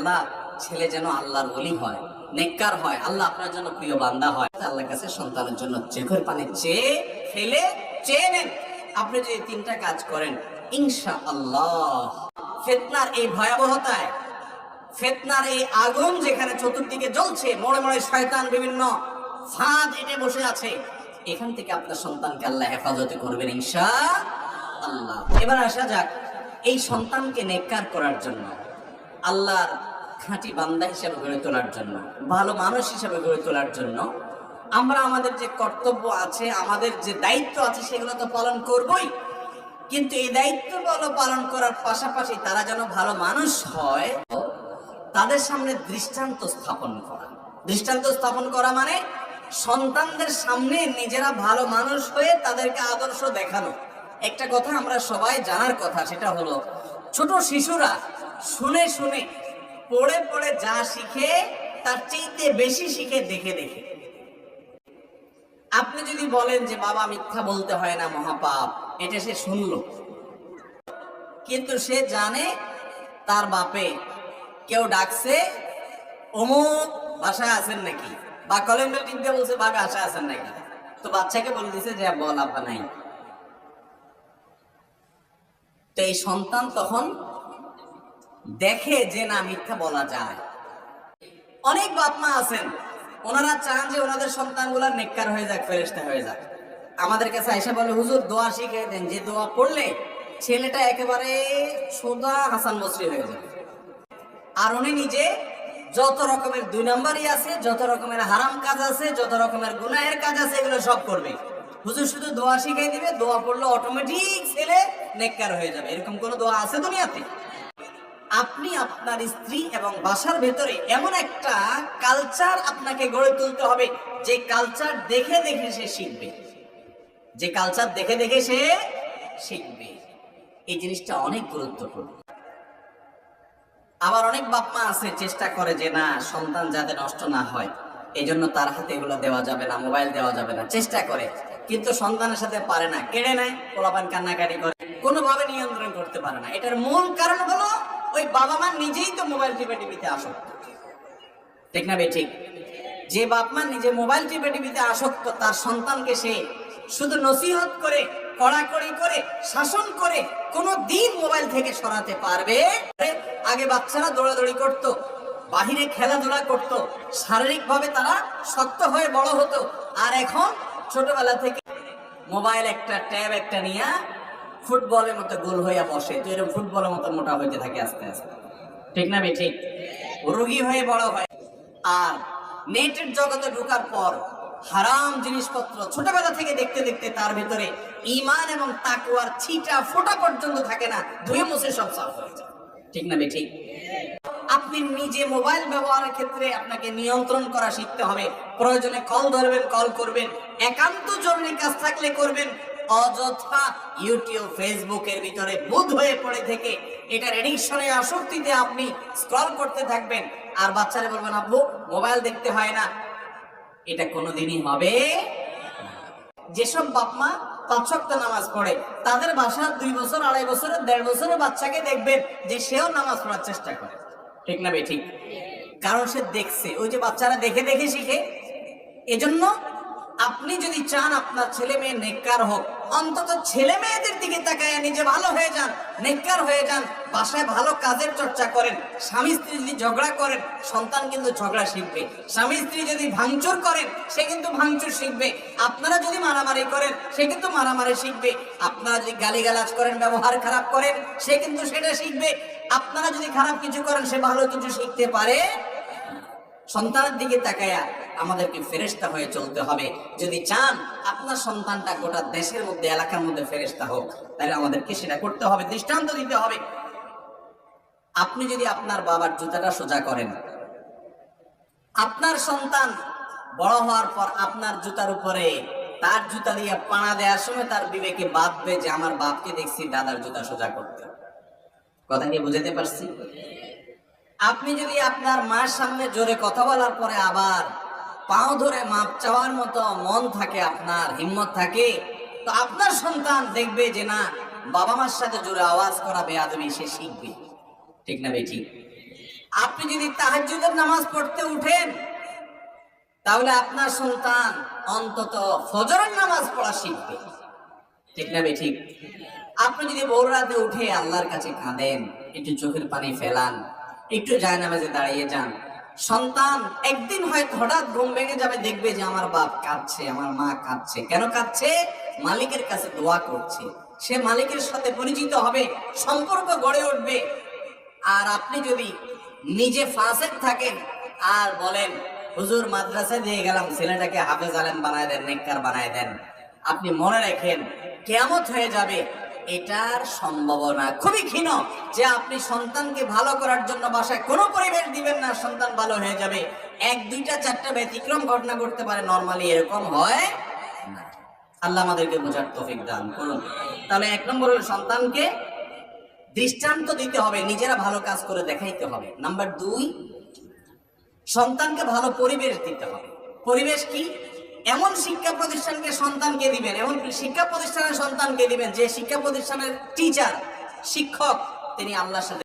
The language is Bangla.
আল্লাহ ছেলে যেন আল্লাহর ওলি হয়, নেককার হয়, আল্লাহ আপনার জন্য প্রিয় বান্দা হয়। আল্লাহর কাছে সন্তানের জন্য চোখের পানি চেয়ে ফেলে চেয়ে নেন। আপনি যদি তিনটা কাজ করেন ইনশাআল্লাহ, ফিতনার এই ভয়াবহতায়, ফিতনার এই আগুন যেখানে চতুর্দিকে জ্বলছে, মোড়ে মোড়ে শয়তান বিভিন্ন ফাঁদ এঁটে বসে আছে, এখান থেকে আপনার সন্তানকে আল্লাহ হেফাজতে করবেন ইনশাআল্লাহ। এবার আসা যাক এই সন্তানকে নেককার করার জন্য, আল্লাহর খাঁটি বান্দা হিসেবে গড়ে তোলার জন্য, ভালো মানুষ হিসেবে গড়ে তোলার জন্য আমরা আমাদের যে কর্তব্য আছে, আমাদের যে দায়িত্ব আছে, সেগুলো তো পালন করবই। কিন্তু এই দায়িত্বগুলো পালন করার পাশাপাশি তারা যেন ভালো মানুষ হয়, তাদের সামনে দৃষ্টান্ত স্থাপন করা। দৃষ্টান্ত স্থাপন করা মানে সন্তানদের সামনে নিজেরা ভালো মানুষ হয়ে তাদেরকে আদর্শ দেখানো। একটা কথা আমরা সবাই জানার কথা, সেটা হলো ছোট শিশুরা শুনে শুনে পড়ে পড়ে যা শিখে তার চাইতে বেশি শিখে দেখে দেখে। আপনি যদি বলেন যে বাবা মিথ্যা বলতে হয় না, মহাপাপ, এটা সে শুনলো, কিন্তু সে জানে তার বাপে কেউ ডাকছে অমুক বাসায় আছেন নাকি, বা কলিং বেল টিপতে বলছে বাবা বাসায় আছেন নাকি, তো বাচ্চাকে বলে দিছে যে বল আপা নাই। তো এই সন্তান তখন দেখে যে না, মিথ্যা বলা যায়। অনেক বাপ মা আছেন, ওনারা চান যে ওনাদের সন্তানগুলা নেককার হয়ে যাক, ফেরেশতা হয়ে যাক। আমাদের কাছে আয়েশা বলে, হুজুর দোয়া শিখিয়ে দেন, যে দোয়া পড়লে ছেলেটা একেবারে সোজা হাসান বসরি হয়ে যাবে। আর উনি নিজে যত রকমের দুই নম্বরই আছে, যত রকমের হারাম কাজ আছে, যত রকমের গুনাহের কাজ আছে, এগুলো সব করবে। হুজুর শুধু দোয়া শিখিয়ে দিবে, দোয়া পড়লে অটোমেটিক ছেলে নেককার হয়ে যাবে। এরকম কোন দোয়া আছে দুনিয়াতে? আপনি আপনার স্ত্রী এবং বাসার ভেতরে এমন একটা কালচার আপনাকে গড়ে তুলতে হবে, যে কালচার দেখে দেখে সে শিখবে, যে কালচার দেখে দেখে সে শিখবে। এই জিনিসটা অনেক গুরুত্বপূর্ণ। আবার অনেক বাপ মা আছে চেষ্টা করে যে না, সন্তান যাতে নষ্ট না হয়, এই জন্য তার হাতে এগুলো দেওয়া যাবে না, মোবাইল দেওয়া যাবে না, চেষ্টা করে, কিন্তু সন্তানের সাথে পারে না, কেড়ে নেয়, পোলাপান কান্নাকাটি করে, কোনোভাবে নিয়ন্ত্রণ করতে পারে না। এটার মূল কারণ হলো ওই বাবা মা নিজেই তো মোবাইল টিপে আসক্ত, ঠিক না ঠিক? যে বাপ মা নিজে মোবাইল টিপে আসক্ত, তার সন্তানকে সে শুধু নসিহত করে, কড়াকড়ি করে, শাসন করে কোনো দিন মোবাইল থেকে সরাতে পারবে? আগে বাচ্চারা দৌড়াদৌড়ি করত, বাহিরে খেলাধুলা করত, শারীরিকভাবে তারা শক্ত হয়ে বড় হতো। আর এখন ছোটবেলা থেকে মোবাইল একটা, ট্যাব একটা নিয়ে ফুটবলের মতো গোল হইয়া বসে, তো এরকম ফুটবলের মতো মোটা হইতে থাকে আস্তে আস্তে, ঠিক না ঠিক? রোগী হয়ে বড় হয়। আর নেটের জগতে ঢোকার পর হারাম জিনিসপত্র ছোটবেলা থেকে দেখতে দেখতে তার ভিতরে ঈমান এবং তাকওয়ার ছিটা ফোঁটা পর্যন্ত থাকে না, ধুয়ে মুছে সব সাফ হয়ে যায়, ঠিক না ঠিক? আপনি নিজে মোবাইল ব্যবহারের ক্ষেত্রে আপনাকে নিয়ন্ত্রণ করা শিখতে হবে। প্রয়োজনে কল ধরবেন, কল করবেন, একান্ত জরুরি কাজ থাকলে করবেন। অযথা ইউটিউব, ফেসবুকের ভিতরে বুঁদ হয়ে পড়ে থেকে এটার এডিকশনে, আসক্তিতে আপনি স্ক্রল করতে থাকবেন, আর বাচ্চারা বলবেন আব্বু মোবাইল দেখতে হয় না, এটা কোনোদিনই হবে। যেসব বাপ মা 5 ওয়াক্ত নামাজ পড়ে, তাদের বাসার 2 বছর, 2.5 বছরের, 1.5 বছরের বাচ্চাকে দেখবেন যে সেও নামাজ পড়ার চেষ্টা করে, ঠিক না ঠিক? কারণ সে দেখছে, ওই যে বাচ্চারা দেখে দেখে শিখে। এজন্য আপনি যদি চান আপনার ছেলে মেয়ে নেককার হোক, অন্তত ছেলে মেয়েদের দিকে তাকায় নিজে ভালো হয়ে যান, নেককার হয়ে যান, বাসায় ভালো কাজের চর্চা করেন। স্বামী স্ত্রী যদি ঝগড়া করেন, সন্তান কিন্তু ঝগড়া শিখবে। স্বামী স্ত্রী যদি ভাঙচুর করেন, সে কিন্তু ভাঙচুর শিখবে। আপনারা যদি মারামারি করেন, সে কিন্তু মারামারি শিখবে। আপনারা যদি গালিগালাজ করেন, ব্যবহার খারাপ করেন, সে কিন্তু সেটা শিখবে। আপনারা যদি খারাপ কিছু করেন, সে ভালো কিছু শিখতে পারে। সন্তানের দিকে তাকায়া আমাদেরকে ফেরেশতা হয়ে চলতে হবে। যদি চান আপনার সন্তানটা গোটা দেশের মধ্যে, এলাকার মধ্যে ফেরেশতা হোক, তাহলে আমাদেরকে সেটা করতে হবে, দৃষ্টান্ত দিতে হবে। আপনি যদি আপনার বাবার জুতাটা সোজা করেন, আপনার সন্তান বড় হওয়ার পর আপনার জুতার উপরে তার জুতা দিয়ে পাড়া দেওয়ার সময় তার বিবেকে বাঁধবে যে আমার বাপকে দেখছি দাদার জুতা সোজা করতে। কথা কি বুঝাতে পারছি? আপনি যদি আপনার মার সামনে জোরে কথা বলার পরে আবার পাও ধরে মাপ চাওয়ার মতো মন থাকে, আপনার হিম্মত থাকে, তো আপনার সন্তান দেখবে যে না, বাবা মার সাথে জোরে আওয়াজ করা বেয়াদবি সে শিখবে, ঠিক না ঠিক? আপনি যদি তাহাজ্জুদের নামাজ পড়তে উঠেন, তাহলে আপনার সন্তান অন্তত ফজরের নামাজ পড়া শিখবে। ঠিক না ঠিক? আপনি যদি ভোর রাতে উঠে আল্লাহর কাছে কাঁদেন, একটু চোখের পানি ফেলান, একটু জায়নামাজে দাঁড়িয়ে যান, সন্তান একদিন হয়তো হঠাৎ ঘুম ভেঙে যাবে, দেখবে যে আমার বাপ কাঁদছে, আমার মা কাঁদছে। কেন কাঁদছে? মালিকের কাছে দোয়া করছে। সে মালিকের সাথে পরিচিত হবে, সম্পর্ক গড়ে উঠবে। আর আপনি যদি নিজে ফাসেক থাকেন আর বলেন হুজুর মাদ্রাসায় দিয়ে গেলাম, ছেলেটাকে হাফেজ আলেম বানায় দেন, নেককার বানায় দেন, আপনি মনে রাখেন কিয়ামত হয়ে যাবে। এটার সম্ভাবনা খুবই ক্ষীণ যে আপনি সন্তানকে ভালো করার জন্য বাসায় কোনো পরিবেশ দিবেন না, সন্তান ভালো হয়ে যাবে। এক দুইটা চারটা ব্যতিক্রম ঘটনা ঘটতে পারে, নরমালি এরকম হয় না। আল্লাহ আমাদেরকে বোঝার তৌফিক দান করুন। তাহলে এক নম্বর হলো সন্তানকে দৃষ্টান্ত দিতে হবে, নিজেরা ভালো কাজ করে দেখাইতে হবে। নাম্বার 2, সন্তানকে ভালো পরিবেশ দিতে হবে। পরিবেশ কি? এমন শিক্ষা প্রতিষ্ঠানকে সন্তানকে দিবেন, এমন শিক্ষা প্রতিষ্ঠানের সন্তানকে দিবেন যে শিক্ষা প্রতিষ্ঠানের টিচার, শিক্ষক তিনি আল্লাহর সাথে